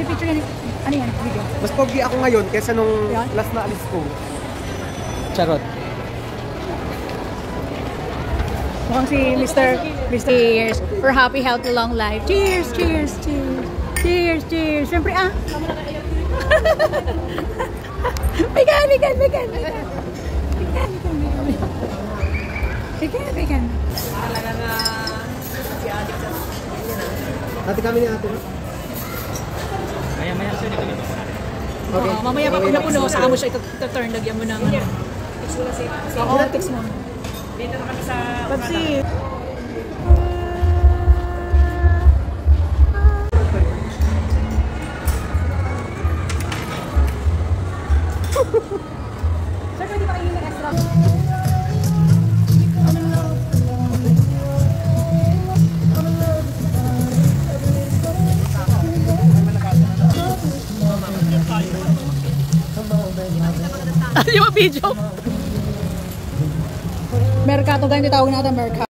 may picture yan. Ano yan? Video? Mas pogi ako ngayon kaysa nung last na alis ko. Charot. Mukhang si Mr. Cheers for happy, healthy, long life. Cheers, cheers, cheers. Cheers, cheers. Siyempre, Bigan. Talaga na si Alex. Ate kami ni ate. Maya-maya siya dito. Okay. Mamaya pa pag napuno, saka mo siya ito-turn. Lagyan mo ng text mo na si. Oo, text mo. Dito na kami sa... Papsi. Sir, pwede pa kayo ng extra? Ano yung video? Mercato, ganyan tawag natin, Mercato.